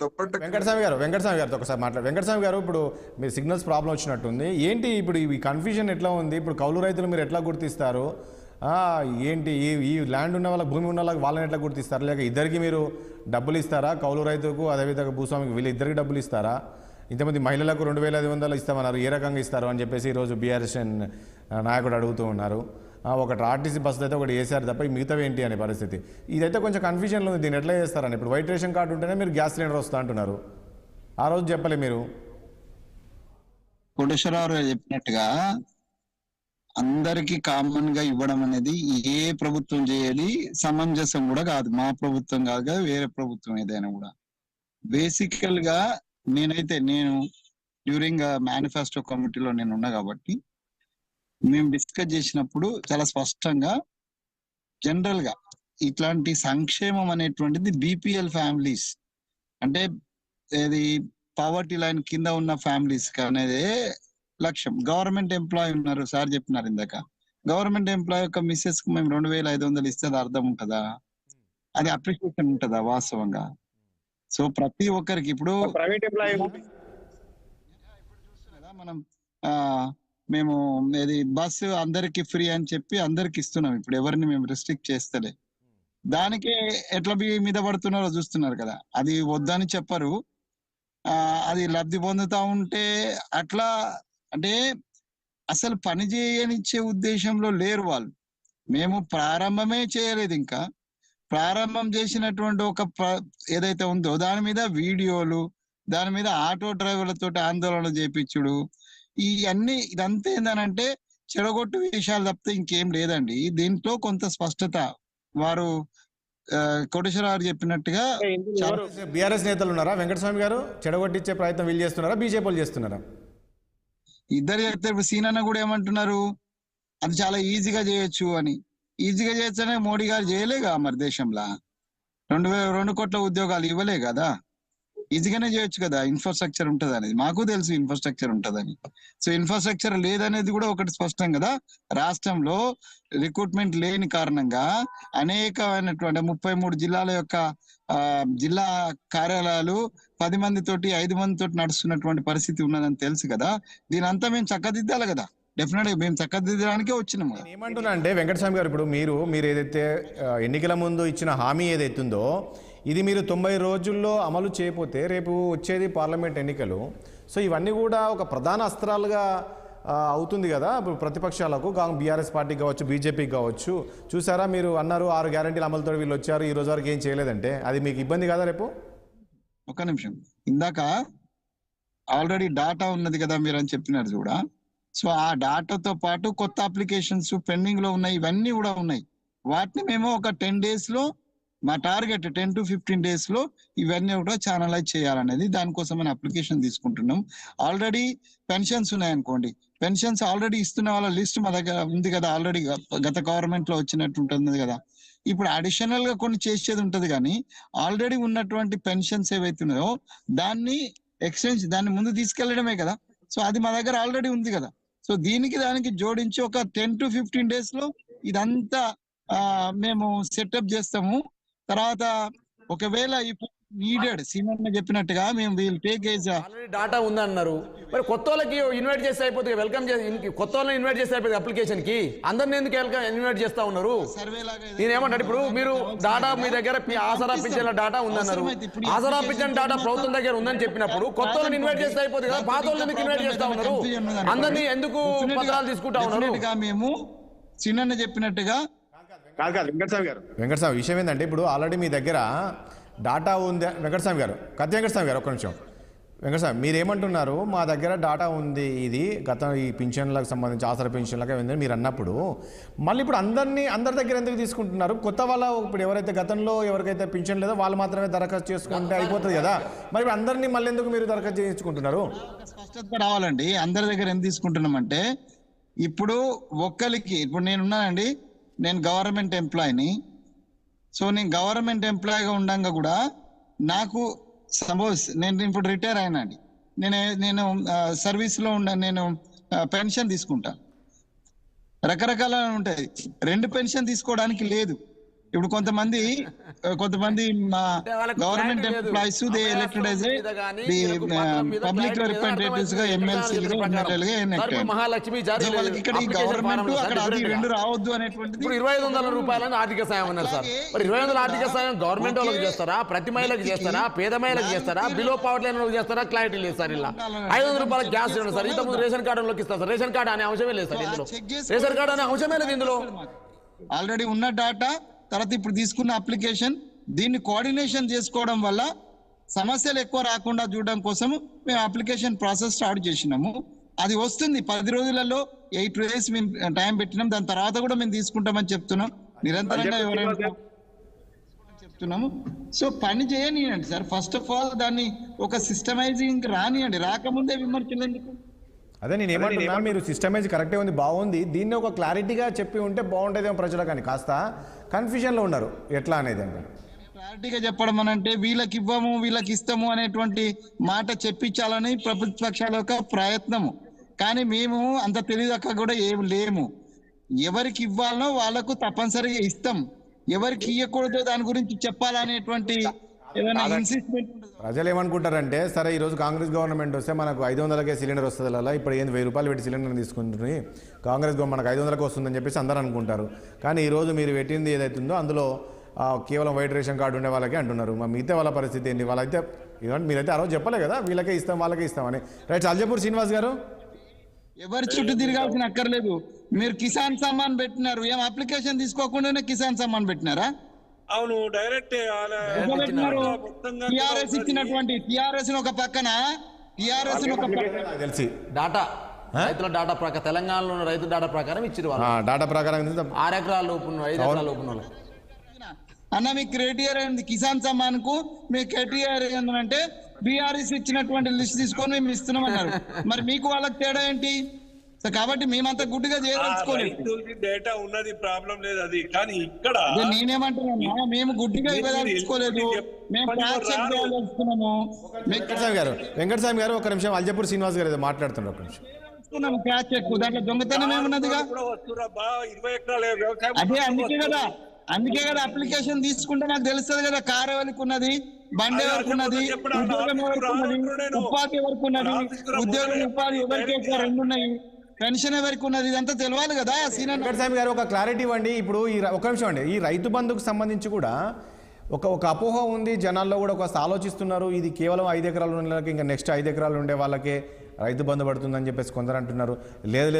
వెంకటస్వామి గారితో ఒకసారి మాట్లాడు. వెంకటస్వామి గారు, ఇప్పుడు మీరు సిగ్నల్స్ ప్రాబ్లం వచ్చినట్టుంది. ఏంటి ఇప్పుడు ఈ కన్ఫ్యూజన్ ఎట్లా ఉంది? ఇప్పుడు కౌలు రైతులు మీరు ఎట్లా గుర్తిస్తారు? ఏంటి ఈ ల్యాండ్ ఉన్న వాళ్ళకి, భూమి ఉన్న వాళ్ళకి వాళ్ళని ఎట్లా గుర్తిస్తారు? లేక ఇద్దరికి మీరు డబ్బులు ఇస్తారా? కౌలు రైతుకు అదేవిధంగా భూస్వామికి వీళ్ళు ఇద్దరికి డబ్బులు ఇస్తారా? ఇంతమంది మహిళలకు 2,500 ఇస్తామన్నారు, ఏ రకంగా ఇస్తారు అని చెప్పేసి ఈరోజు బీఆర్ఎస్ నాయకుడు అడుగుతూ ఉన్నారు. ఒకటి ఆర్టీసీ బస్సు అయితే ఒకటి వేసారు తప్ప మిగతావి ఏంటి అనే పరిస్థితి. ఇదైతే కొంచెం కన్ఫ్యూజన్లో ఉంది. దీన్ని ఎట్లా చేస్తారని. ఇప్పుడు వైట్ రేషన్ కార్డు ఉంటేనే మీరు గ్యాస్ సిలిండర్ వస్తా అంటున్నారు. ఆ రోజు చెప్పలే మీరు. కోటేశ్వరరావు చెప్పినట్టుగా అందరికి కామన్ గా ఇవ్వడం అనేది ఏ ప్రభుత్వం చేయాలి సమంజసం కూడా కాదు. మా ప్రభుత్వం కాదు కదా, వేరే ప్రభుత్వం ఏదైనా కూడా. బేసికల్ గా నేను డ్యూరింగ్ మేనిఫెస్టో కమిటీలో నేను ఉన్నా కాబట్టి మేము డిస్కస్ చేసినప్పుడు చాలా స్పష్టంగా జనరల్ గా ఇట్లాంటి సంక్షేమం అనేటువంటిది బీపీఎల్ ఫ్యామిలీస్, అంటే ఇది పావర్టీ లైన్ కింద ఉన్న ఫ్యామిలీస్ అనేదే లక్ష్యం. గవర్నమెంట్ ఎంప్లాయీ ఉన్నారు, సార్ చెప్పినారు ఇందాక, గవర్నమెంట్ ఎంప్లాయీ యొక్క మిస్సెస్ కు మేము 2,500 ఇస్తే అది అర్థం ఉంటుందా? అది అప్రిషియేషన్ ఉంటుందా వాస్తవంగా? సో ప్రతి ఒక్కరికి ఇప్పుడు ప్రైవేట్ ఎంప్లాయీ మనం మేము ఇది బస్సు అందరికి ఫ్రీ అని చెప్పి అందరికి ఇస్తున్నాం. ఇప్పుడు ఎవరిని మేము రెస్ట్రిక్ట్ చేస్తలే. దానికే ఎట్లా మీద పడుతున్నారో చూస్తున్నారు కదా. అది వద్దని చెప్పరు, అది లబ్ధి పొందుతా ఉంటే అట్లా, అంటే అసలు పని చేయనిచ్చే ఉద్దేశంలో లేరు వాళ్ళు. మేము ప్రారంభమే చేయలేదు. ఇంకా ప్రారంభం చేసినటువంటి ఒక ఏదైతే ఉందో దాని మీద వీడియోలు, దాని మీద ఆటో డ్రైవర్లతో ఆందోళన చేపించుడు, ఇదంతా ఏందనంటే చెడగొట్టు విషయాలు తప్పితే ఇంకేం లేదండి. దీంట్లో కొంత స్పష్టత వారు కోటేశ్వరరావు చెప్పినట్టుగా బీఆర్ఎస్ నేతలు ఉన్నారా వెంకటస్వామి గారు? చెడగొట్టించే ప్రయత్నం వీళ్ళు చేస్తున్నారా, బీజేపీలు చేస్తున్నారా? ఇద్దరు చెప్తే ఇప్పుడు సీనన్న కూడా ఏమంటున్నారు, అది చాలా ఈజీగా చేయొచ్చు అని. ఈజీగా చేయొచ్చనే మోడీ గారు చేయలేగా మరి దేశంలో 2 కోట్ల ఉద్యోగాలు ఇవ్వలే కదా. ఈజీగానే చేయొచ్చు కదా, ఇన్ఫ్రాస్ట్రక్చర్ ఉంటుంది అనేది. మాకు తెలుసు ఇన్ఫ్రాస్ట్రక్చర్ ఉంటుందని. సో ఇన్ఫ్రాస్ట్రక్చర్ లేదనేది కూడా ఒకటి స్పష్టం కదా. రాష్ట్రంలో రిక్రూట్మెంట్ లేని కారణంగా అనేకమైనటువంటి 33 జిల్లాల యొక్క జిల్లా కార్యాలయాలు 10 మందితోటి 5 మందితోటి నడుస్తున్నటువంటి పరిస్థితి ఉన్నదని తెలుసు కదా. దీని అంతా మేము చక్కదిద్దాలి కదా. డెఫినెట్ గా మేము చక్కదిద్దడానికే వచ్చినాము. ఏమంటున్నా అంటే వెంకటస్వామి గారు, ఇప్పుడు మీరు ఏదైతే ఎన్నికల ముందు ఇచ్చిన హామీ ఏదైతుందో ఇది మీరు 90 రోజుల్లో అమలు చేయకపోతే రేపు వచ్చేది పార్లమెంట్ ఎన్నికలు. సో ఇవన్నీ కూడా ఒక ప్రధాన అస్త్రాలుగా అవుతుంది కదా ఇప్పుడు ప్రతిపక్షాలకు, బీఆర్ఎస్ పార్టీకి కావచ్చు, బీజేపీకి కావచ్చు. చూసారా, మీరు అన్నారు 6 గ్యారంటీల అమలుతో వీళ్ళు వచ్చారు, ఈ రోజు వరకు ఏం చేయలేదంటే అది మీకు ఇబ్బంది కదా రేపు? ఒక నిమిషం, ఇందాక ఆల్రెడీ డాటా ఉన్నది కదా మీరు అని చెప్పినారు చూడ. సో ఆ డాటాతో పాటు కొత్త అప్లికేషన్స్ పెండింగ్ లో ఉన్నాయి, ఇవన్నీ కూడా ఉన్నాయి. వాటిని మేము ఒక 10 days లో, మా టార్గెట్ 10 to 15 days లో ఇవన్నీ కూడా ఛానలైజ్ చేయాలనేది. దానికోసం మనం అప్లికేషన్ తీసుకుంటున్నాం. ఆల్రెడీ పెన్షన్స్ ఉన్నాయనుకోండి, పెన్షన్స్ ఆల్రెడీ ఇస్తున్న వాళ్ళ లిస్ట్ మా దగ్గర ఉంది కదా. ఆల్రెడీ గత గవర్నమెంట్ లో వచ్చినట్టు ఉంటుంది కదా. ఇప్పుడు అడిషనల్ గా కొన్ని చేసేది ఉంటది, కానీ ఆల్రెడీ ఉన్నటువంటి పెన్షన్స్ ఏవైతున్నాయో దాన్ని దాన్ని ముందు తీసుకెళ్లడమే కదా. సో అది మా దగ్గర ఆల్రెడీ ఉంది కదా. సో దానికి జోడించి ఒక 10 to 15 days లో ఇదంతా మేము సెటప్ చేస్తాము. తర్వాత ఒకవేళ నీడెడ్ సీనియర్ చెప్పినట్టుగా మేము విల్ టేక్ డాటా ఉందన్నారు. మరి కొత్త వాళ్ళకి ఇన్వైట్ చేస్తే అయిపోతుంది, వెల్కమ్ చేసి కొత్త వాళ్ళని ఇన్వైట్ చేస్తే అయిపోతుంది. అప్లికేషన్ కి అందరిని ఎందుకు ఇన్వైట్ చేస్తా ఉన్నారు? నేను ఏమంటారు, ఇప్పుడు మీరు డాటా మీ దగ్గర ఆసరా పింఛన్ల డాటా ఉందన్నారు. ఆసరా పింఛన్ డాటా ప్రభుత్వం దగ్గర ఉందని చెప్పినప్పుడు కొత్త వాళ్ళని ఇన్వైట్ చేస్తే అయిపోతుంది కదా. పాత వాళ్ళని ఎందుకు ఇన్వైట్ చేస్తా ఉన్నారు? అందరినీ ఎందుకు పత్రాలు తీసుకుంటా ఉన్నారు? మేము చిన్న చెప్పినట్టుగా వెంకటస్వామి విషయం ఏంటంటే, ఇప్పుడు ఆల్రెడీ మీ దగ్గర డాటా ఉంది. వెంకటస్వామి గారు ఒక్క నిమిషం. వెంకటస్వామి, మీరు ఏమంటున్నారు, మా దగ్గర డాటా ఉంది, ఇది ఈ పింఛన్లకు సంబంధించి ఆసరా పింఛన్లకు మీరు అన్నప్పుడు మళ్ళీ ఇప్పుడు అందరి దగ్గర ఎందుకు తీసుకుంటున్నారు? కొత్త వాళ్ళ ఇప్పుడు ఎవరైతే గతంలో ఎవరికైతే పింఛన్ లేదో వాళ్ళు మాత్రమే దరఖాస్తు చేసుకుంటే అయిపోతుంది కదా. మరి ఇప్పుడు అందరినీ మళ్ళీ ఎందుకు మీరు దరఖాస్తు చేసుకుంటున్నారు? స్పష్టత రావాలండి. అందరి దగ్గర ఎందుకు తీసుకుంటున్నామంటే, ఇప్పుడు ఒక్కరికి, ఇప్పుడు నేనున్నానండి, నేను గవర్నమెంట్ ఎంప్లాయీని. సో నేను గవర్నమెంట్ ఎంప్లాయీగా ఉండగా కూడా నాకు సపోజ్ నేను ఇప్పుడు రిటైర్ అయినా అండి, నేను సర్వీస్లో నేను పెన్షన్ తీసుకుంటా. రకరకాల ఉంటాయి. 2 పెన్షన్ తీసుకోవడానికి లేదు. ఇప్పుడు కొంతమంది మా అంటే వాళ్ళకి గవర్నమెంట్ clarity లేదు. ఎంప్లాయీస్ దే ఎలక్టెడ్ యాజ్ మీద గానీ, వీళ్ళకు పత్రం మీద పబ్లిక్ clarity లేదు. రిప్రజెంటేటివ్స్ గా అర్థమైంది. ఎమ్మెల్సీలుగా ప్రకారం. ఎమ్మెల్యేలుగా సార్, ఎన్నికయ్యారు. ఇప్పుడు మహాలక్ష్మి జారీ సో వాళ్ళకి ఇక్కడ ఈ application గవర్నమెంట్ form అక్కడ అది different గా. రెండు రావద్దు అనేటువంటిది ఇప్పుడు 2500 రూపాయలని ఆర్థిక సాయం అన్నారు సార్. మరి 2500 ఆర్థిక సాయం గవర్నమెంట్ వాళ్ళకి చేస్తారా, ప్రతి మహిళకి చేస్తారా, పేద మహిళకి చేస్తారా, బిలో పవర్టీ లైన్ వాళ్ళకి చేస్తారా? క్లారిటీ లేదు సార్. ఇలా 500 రూపాయల గ్యాస్ ఇవ్వండి సార్. ఇంతకుముందు రేషన్ కార్డులోకి ఇస్తారు సార్. రేషన్ కార్డు అనే అంశమే లేదు సార్ ఇందులో. రేషన్ కార్డు అనే అంశమే లేదు ఇందులో. ఆల్రెడీ ఉన్న డాటా తర్వాత ఇప్పుడు తీసుకున్న అప్లికేషన్ దీన్ని కోఆర్డినేషన్ చేసుకోవడం వల్ల సమస్యలు ఎక్కువ రాకుండా చూడడం కోసం మేము అప్లికేషన్ ప్రాసెస్ స్టార్ట్ చేసినాము. అది వస్తుంది 10 రోజులలో 8 days మేము టైం పెట్టినాం. దాని తర్వాత కూడా మేము తీసుకుంటామని చెప్తున్నాం. నిరంతరంగా ఎవరైనా చెప్తున్నాము. సో పని చేయనియండి సార్. ఫస్ట్ ఆఫ్ ఆల్ దాన్ని ఒక సిస్టమైజింగ్ రానియండి. రాకముందే విమర్శలు ఎందుకు? అదే నేను ఏమంటున్నా, మీరు సిస్టమైజ్ కరెక్టే ఉంది, బాగుంది. దీన్ని ఒక క్లారిటీగా చెప్పి ఉంటే బాగుంటుందేమో ప్రజలకు, కానీ కాస్త కన్ఫ్యూజన్లో ఉన్నారు ఎట్లా అనేది. అంటే క్లారిటీగా చెప్పడం అని అంటే వీళ్ళకి ఇవ్వము వీళ్ళకి ఇస్తాము అనేటువంటి మాట చెప్పించాలని ప్రభుత్వపక్షాల యొక్క ప్రయత్నము. కానీ మేము అంత తెలియదక్క కూడా ఏం లేము. ఎవరికి ఇవ్వాలనో వాళ్ళకు తప్పనిసరిగా ఇస్తాం. ఎవరికి ఇవ్వకూడదో దాని గురించి చెప్పాలనేటువంటి ఏదైనా ఇన్సిస్ట్మెంట్. ప్రజలు ఏమనుకుంటారంటే, సరే ఈరోజు కాంగ్రెస్ గవర్నమెంట్ వస్తే మనకు 500కే సిలిండర్ వస్తుంది, అలా ఇప్పుడు ఏంది 1000 రూపాయలు పెట్టి సిలిండర్ తీసుకుంటుంది కాంగ్రెస్ గవర్నమెంట్, మనకు 500కి వస్తుందని చెప్పేసి అందరూ అనుకుంటారు. కానీ ఈరోజు మీరు పెట్టింది ఏదైతుందో అందులో కేవలం వైట్ రేషన్ కార్డు ఉండే వాళ్ళకే అంటున్నారు. మిగతా వాళ్ళ పరిస్థితి ఏంటి? వాళ్ళైతే ఇదంటే మీరైతే ఆ రోజు చెప్పలే కదా వీళ్ళకే ఇస్తాం వాళ్ళకే ఇస్తామని. రైట్, అల్జపూర్ శ్రీనివాస్ గారు. ఎవరి చుట్టూ తిరగాల్సిన అక్కర్లేదు. మీరు కిసాన్ సమ్మాన్ పెట్టినారు, ఏం అప్లికేషన్ తీసుకోకుండానే కిసాన్ సమ్మాన్ పెట్టినారా? అవును, డైరెక్ట్ టిఆర్ఎస్ ఇచ్చినటువంటి టిఆర్ఎస్ ఒక పక్కన టిఆర్ఎస్ ఒక పక్కన నాకు తెలిసి డాటా రైతుల డాటా ప్రకారం, తెలంగాణలో ఉన్న రైతు డాటా ప్రకారం ఇచ్చారు వాళ్ళు. డాటా ప్రకారం 6 ఎకరాల లోపు 5 ఎకరాల లోపు ఉన్న వాళ్ళకి. అన్న మీకు క్రైటీరియర్ ఏంది? కిసాన్ సమ్మాన్ కు మీ క్రైటీరియర్ ఏంటంటే బీఆర్ఎస్ ఇచ్చినటువంటి లిస్ట్ తీసుకొని మేము ఇస్తున్నాం అన్నారు. మరి మీకు వాళ్ళకి తేడా ఏంటి? సో కాబట్టి మేమంతా గుడ్డిగా చేయదలుచుకోలేదు. డేటా ఉన్నది, ప్రాబ్లం లేదు అది. కానీ ఇక్కడ నేనేమంటున్నా, మేము గుడ్డిగా ఇవ్వదలుచుకోలేదు, మేము క్రాస్ చెక్ చేయదలుచుకున్నాము. వెంకటస్వామి గారు ఒక నిమిషం, అల్జపూర్ శ్రీనివాస్ గారు ఏదో మాట్లాడుతున్నారు, ఒక నిమిషం. క్రాస్ చెక్ దాంట్లో దొంగతనం ఏమున్నదిగా? అదే అందుకే కదా అప్లికేషన్ తీసుకుంటే నాకు తెలుస్తుంది కదా కారు ఎవరికి ఉన్నది, బండి ఎవరికి ఉన్నది, ఉద్యోగం ఎవరికి ఉన్నది, ఉపాధి ఎవరికి ఉన్నది, ఉద్యోగం ఉపాధి ఎవరికి ఎక్కువ 2 ఉన్నాయి, పెన్షన్ ఎవరికి ఉన్నది, ఇదంతా తెలియాలి కదా. వెంకటస్వామి గారు ఒక క్లారిటీ ఇవ్వండి. ఇప్పుడు ఒక నిమిషం అండి, ఈ రైతు బంధుకు సంబంధించి కూడా ఒక అపోహ ఉంది జనాల్లో కూడా, ఒక ఆలోచిస్తున్నారు ఇది కేవలం 5 ఎకరాలు ఉన్న వాళ్ళకి, ఇంకా నెక్స్ట్ 5 ఎకరాలు ఉండే వాళ్ళకే రైతు బంధు పడుతుందని చెప్పేసి కొందరు అంటున్నారు. లేదు